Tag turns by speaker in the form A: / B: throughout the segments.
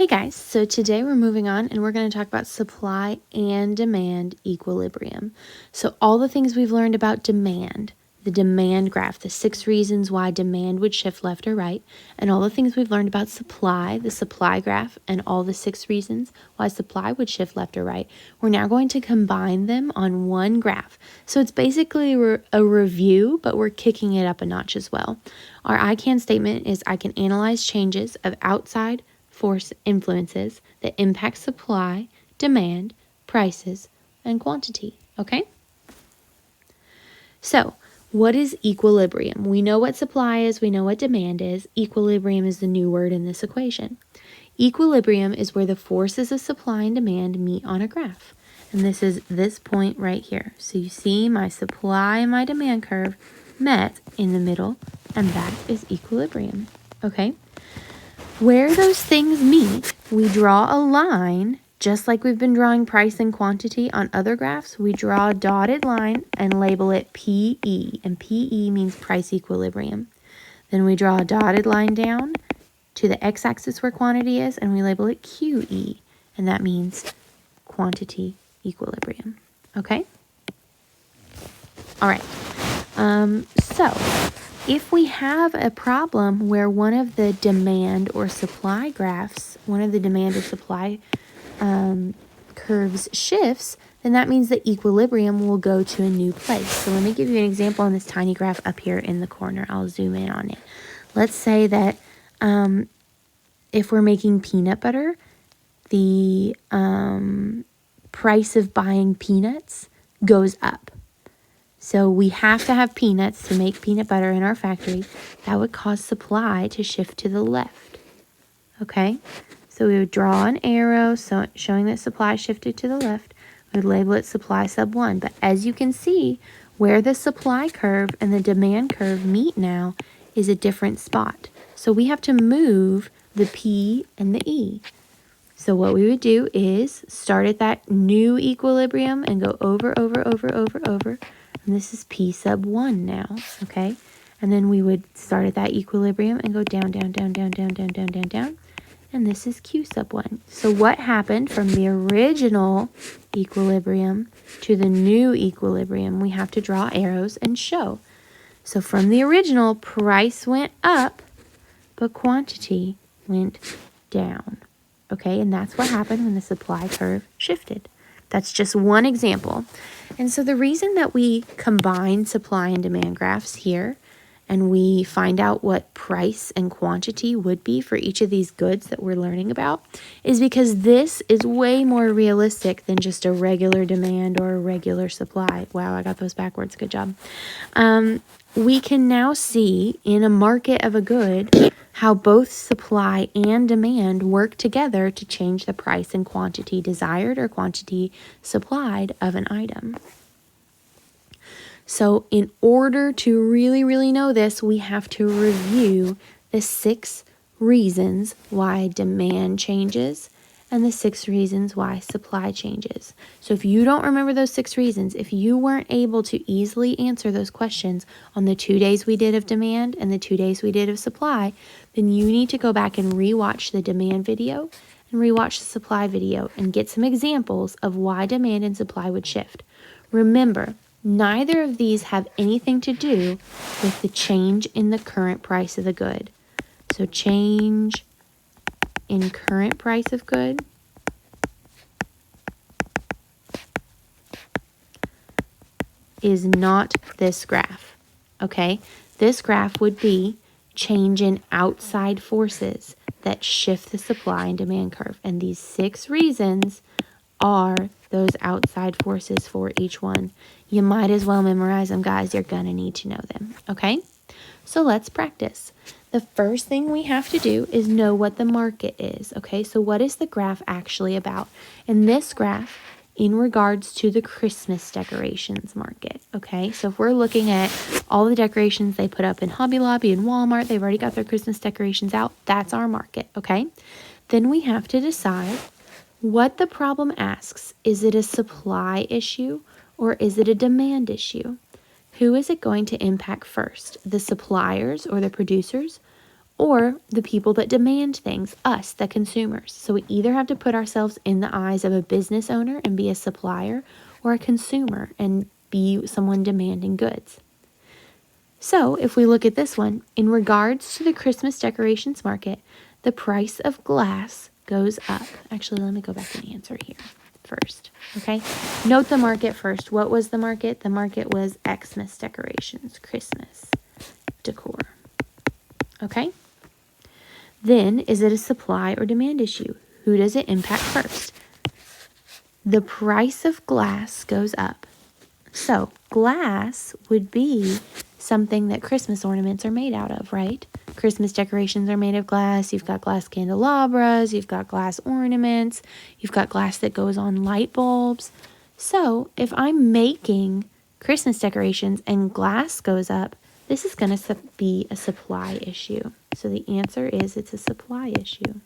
A: Hey guys, so today we're moving on and we're going to talk about supply and demand equilibrium. So all the things we've learned about demand, the demand graph, the 6 reasons why demand would shift left or right, and all the things we've learned about supply, the supply graph, and all the 6 reasons why supply would shift left or right, we're now going to combine them on one graph. So it's basically a review, but we're kicking it up a notch as well. Our I can statement is I can analyze changes of outside force influences that impact supply, demand, prices, and quantity. Okay? So, what is equilibrium? We know what supply is, we know what demand is. Equilibrium is the new word in this equation. Equilibrium is where the forces of supply and demand meet on a graph. And this is this point right here. So you see my supply and my demand curve met in the middle, and that is equilibrium. Okay? Where those things meet, we draw a line, just like we've been drawing price and quantity on other graphs. We draw a dotted line and label it PE, and PE means price equilibrium. Then we draw a dotted line down to the x-axis where quantity is, and we label it QE, and that means quantity equilibrium. Okay? All right. So if we have a problem where one of the demand or supply graphs, one of the demand or supply curves shifts, then that means that equilibrium will go to a new place. So let me give you an example on this tiny graph up here in the corner. I'll zoom in on it. Let's say that if we're making peanut butter, the price of buying peanuts goes up. So we have to have peanuts to make peanut butter in our factory. That would cause supply to shift to the left. Okay? So we would draw an arrow showing that supply shifted to the left. We would label it supply sub 1. But as you can see, where the supply curve and the demand curve meet now is a different spot. So we have to move the P and the E. So what we would do is start at that new equilibrium and go over. And this is P sub 1 now, okay? And then we would start at that equilibrium and go down. And this is Q sub 1. So what happened from the original equilibrium to the new equilibrium? We have to draw arrows and show. So from the original, price went up, but quantity went down. Okay, and that's what happened when the supply curve shifted. That's just one example. And so the reason that we combine supply and demand graphs here and we find out what price and quantity would be for each of these goods that we're learning about is because this is way more realistic than just a regular demand or a regular supply. Wow, I got those backwards. Good job. We can now see in a market of a good how both supply and demand work together to change the price and quantity desired or quantity supplied of an item. So in order to really know this, we have to review the 6 reasons why demand changes and the 6 reasons why supply changes. So if you don't remember those 6 reasons, if you weren't able to easily answer those questions on the 2 days we did of demand and the 2 days we did of supply, then you need to go back and rewatch the demand video and rewatch the supply video and get some examples of why demand and supply would shift. Remember, neither of these have anything to do with the change in the current price of the good. So change in current price of good is not this graph, okay? This graph would be change in outside forces that shift the supply and demand curve. And these 6 reasons are those outside forces for each one. You might as well memorize them, guys. You're going to need to know them, okay? So let's practice. The first thing we have to do is know what the market is, okay? So what is the graph actually about? In this graph, in regards to the Christmas decorations market, okay? So if we're looking at all the decorations they put up in Hobby Lobby and Walmart, they've already got their Christmas decorations out. That's our market, okay? Then we have to decide what the problem asks. Is it a supply issue or is it a demand issue? Who is it going to impact first, the suppliers or the producers or the people that demand things, us, the consumers. So we either have to put ourselves in the eyes of a business owner and be a supplier, or a consumer and be someone demanding goods. So if we look at this one, in regards to the Christmas decorations market, the price of glass goes up. Actually, let me go back and answer here first, okay? Note the market first. What was the market? The market was Xmas decorations, Christmas decor, okay? Then, is it a supply or demand issue? Who does it impact first? The price of glass goes up. So, glass would be something that Christmas ornaments are made out of, right? Christmas decorations are made of glass. You've got glass candelabras. You've got glass ornaments. You've got glass that goes on light bulbs. So, if I'm making Christmas decorations and glass goes up, this is going to be a supply issue. So the answer is it's a supply issue.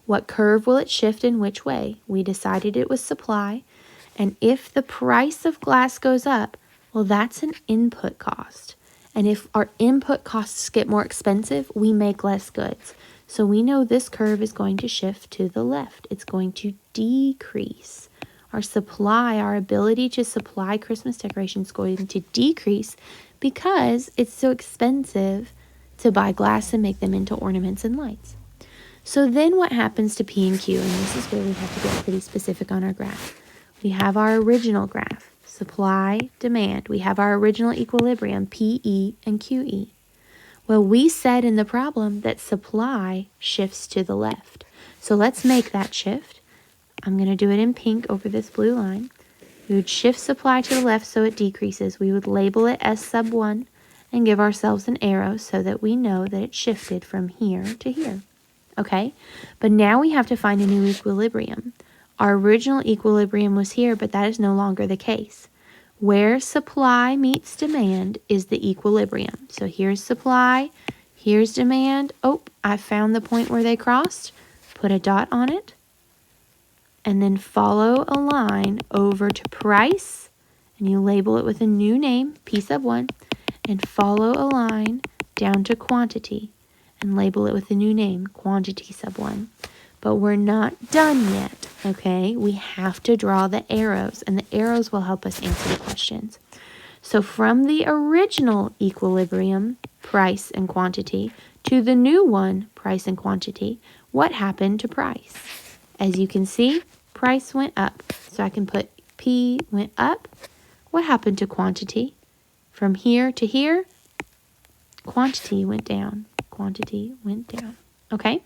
A: What curve will it shift in which way? We decided it was supply. And if the price of glass goes up, well, that's an input cost. And if our input costs get more expensive, we make less goods. So we know this curve is going to shift to the left. It's going to decrease. Our supply, our ability to supply Christmas decorations is going to decrease because it's so expensive to buy glass and make them into ornaments and lights. So then what happens to P and Q? And this is where we have to get pretty specific on our graph. We have our original graph, supply, demand. We have our original equilibrium, PE and QE. Well, we said in the problem that supply shifts to the left. So let's make that shift. I'm going to do it in pink over this blue line. We would shift supply to the left so it decreases. We would label it S sub 1 and give ourselves an arrow so that we know that it shifted from here to here. Okay? But now we have to find a new equilibrium. Our original equilibrium was here, but that is no longer the case. Where supply meets demand is the equilibrium. So here's supply, here's demand. Oh, I found the point where they crossed. Put a dot on it. And then follow a line over to price, and you label it with a new name, P sub 1, and follow a line down to quantity, and label it with a new name, quantity sub 1. But we're not done yet, okay? We have to draw the arrows, and the arrows will help us answer the questions. So from the original equilibrium, price and quantity, to the new one, price and quantity, what happened to price? As you can see, price went up. So I can put P went up. What happened to quantity? From here to here, quantity went down. Quantity went down. Okay?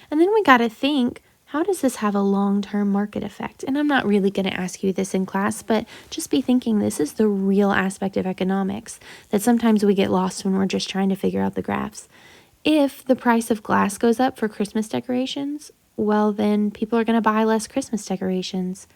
A: And then we got to think, how does this have a long-term market effect? And I'm not really going to ask you this in class, but just be thinking this is the real aspect of economics that sometimes we get lost when we're just trying to figure out the graphs. If the price of glass goes up for Christmas decorations, well, then people are going to buy less Christmas decorations.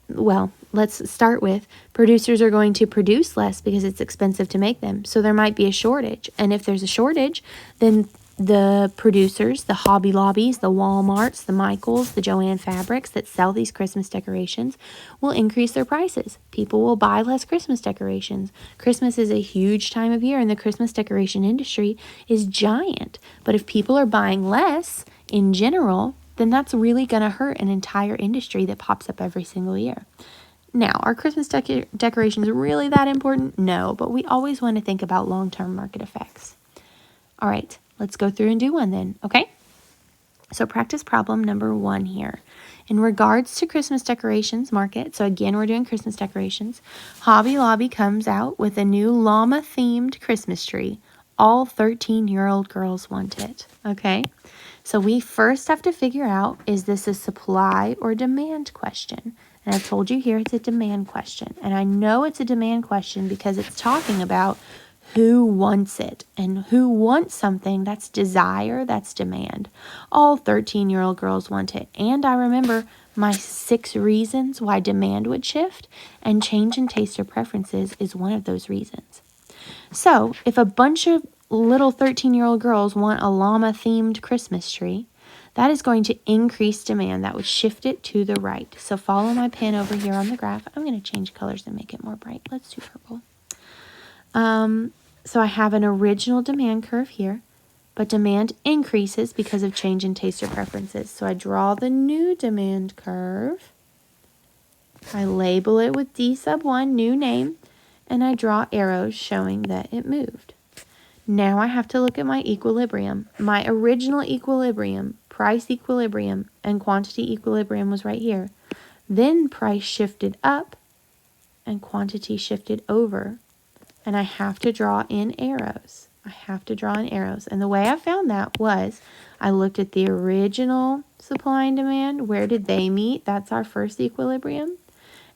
A: Well, let's start with producers are going to produce less because it's expensive to make them. So there might be a shortage. And if there's a shortage, then the producers, the Hobby Lobbies, the Walmarts, the Michaels, the Joann Fabrics that sell these Christmas decorations will increase their prices. People will buy less Christmas decorations. Christmas is a huge time of year and the Christmas decoration industry is giant. But if people are buying less in general, then that's really going to hurt an entire industry that pops up every single year. Now, are Christmas decorations really that important? No, but we always want to think about long-term market effects. All right, let's go through and do one then, okay? So practice problem number 1 here. In regards to Christmas decorations market, so again, we're doing Christmas decorations, Hobby Lobby comes out with a new llama-themed Christmas tree. All 13-year-old girls want it, okay? So we first have to figure out, is this a supply or demand question? And I told you here it's a demand question. And I know it's a demand question because it's talking about who wants it. And who wants something, that's desire, that's demand. All 13-year-old girls want it. And I remember my 6 reasons why demand would shift, and change in taste or preferences is one of those reasons. So if a bunch of little 13-year-old girls want a llama-themed Christmas tree, that is going to increase demand. That would shift it to the right. So follow my pen over here on the graph. I'm going to change colors and make it more bright. Let's do purple. So I have an original demand curve here, but demand increases because of change in taster preferences. So I draw the new demand curve. I label it with D sub 1, new name, and I draw arrows showing that it moved. Now I have to look at my equilibrium. My original equilibrium, price equilibrium, and quantity equilibrium was right here. Then price shifted up and quantity shifted over. And I have to draw in arrows. I have to draw in arrows. And the way I found that was I looked at the original supply and demand. Where did they meet? That's our first equilibrium.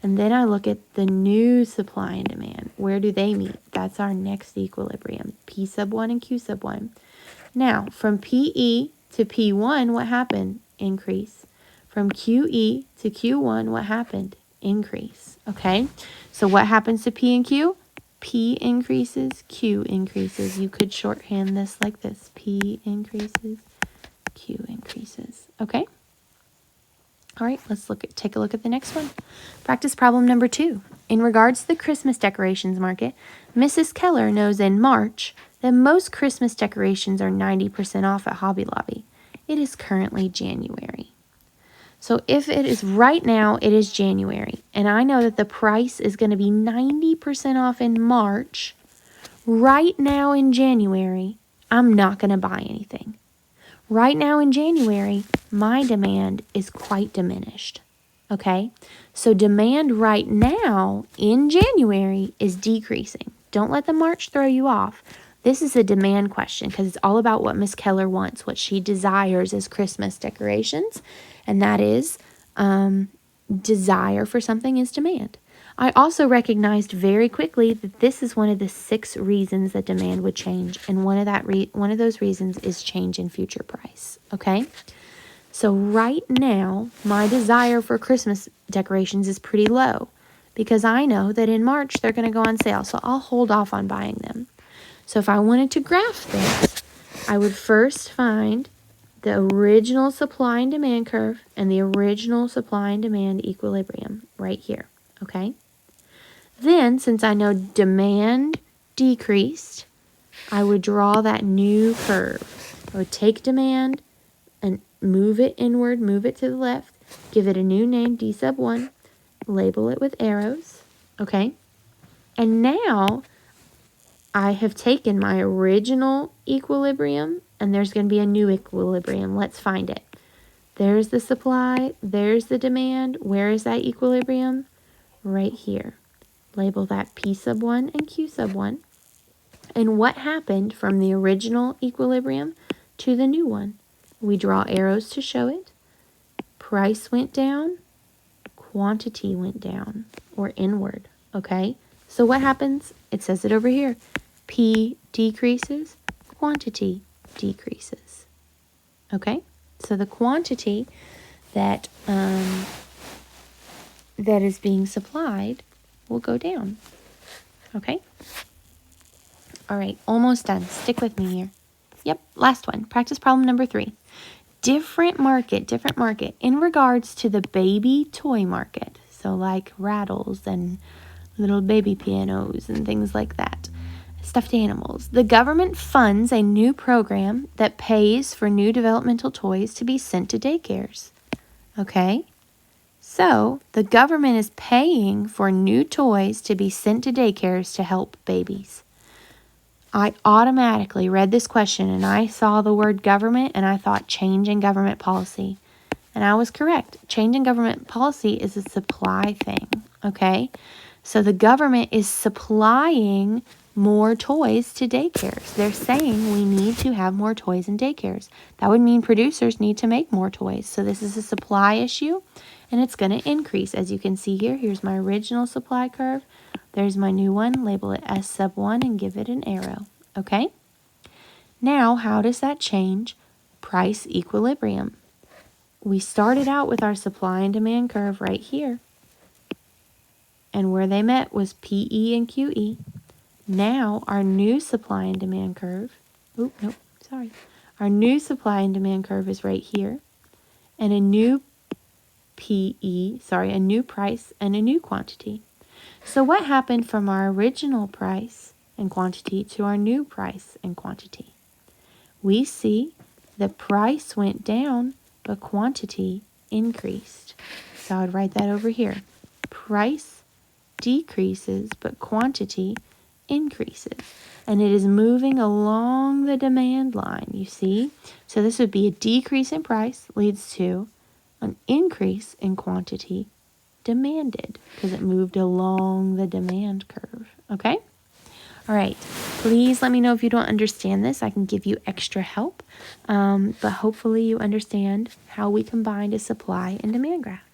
A: And then I look at the new supply and demand. Where do they meet? That's our next equilibrium, P sub 1 and Q sub 1. Now, from PE to P1, what happened? Increase. From QE to Q1, what happened? Increase. Okay? So what happens to P and Q? P increases, Q increases. You could shorthand this like this. P increases, Q increases. Okay? All right, take a look at the next one. Practice problem number 2. In regards to the Christmas decorations market, Mrs. Keller knows in March that most Christmas decorations are 90% off at Hobby Lobby. It is currently January. So if it is right now, it is January, and I know that the price is going to be 90% off in March. Right now in January, I'm not going to buy anything. Right now in January, my demand is quite diminished, okay? So demand right now in January is decreasing. Don't let the March throw you off. This is a demand question because it's all about what Miss Keller wants, what she desires as Christmas decorations, and that is desire for something is demand. I also recognized very quickly that this is one of the 6 reasons that demand would change, and one of those reasons is change in future price, okay? So right now, my desire for Christmas decorations is pretty low because I know that in March they're going to go on sale, so I'll hold off on buying them. So if I wanted to graph this, I would first find the original supply and demand curve and the original supply and demand equilibrium right here, okay? Then, since I know demand decreased, I would draw that new curve. I would take demand and move it inward, move it to the left, give it a new name, D sub 1, label it with arrows, okay? And now I have taken my original equilibrium, and there's going to be a new equilibrium. Let's find it. There's the supply, there's the demand. Where is that equilibrium? Right here. Label that P sub 1 and Q sub 1. And what happened from the original equilibrium to the new one? We draw arrows to show it. Price went down, quantity went down, or inward, okay? So what happens? It says it over here. P decreases, quantity decreases, okay? So the quantity that is being supplied will go down, okay? All right, almost done. Stick with me here. Yep, last one. Practice problem number 3. Different market. In regards to the baby toy market, so like rattles and little baby pianos and things like that, stuffed animals. The government funds a new program that pays for new developmental toys to be sent to daycares, okay? So the government is paying for new toys to be sent to daycares to help babies. I automatically read this question and I saw the word government and I thought change in government policy. And I was correct. Change in government policy is a supply thing, okay? So the government is supplying more toys to daycares. They're saying we need to have more toys in daycares. That would mean producers need to make more toys. So this is a supply issue and it's going to increase. As you can see here, here's my original supply curve. There's my new one. Label it S sub 1 and give it an arrow. Okay? Now, how does that change price equilibrium? We started out with our supply and demand curve right here. And where they met was PE and QE. Now, our new supply and demand curve, our new supply and demand curve is right here. And a new price and a new quantity. So what happened from our original price and quantity to our new price and quantity. We see the price went down, but quantity increased. So I would write that over here. Price decreases, but quantity increases. And it is moving along the demand line, you see? So this would be a decrease in price leads to an increase in quantity demanded because it moved along the demand curve, okay? All right, please let me know if you don't understand this. I can give you extra help, but hopefully you understand how we combine a supply and demand graph.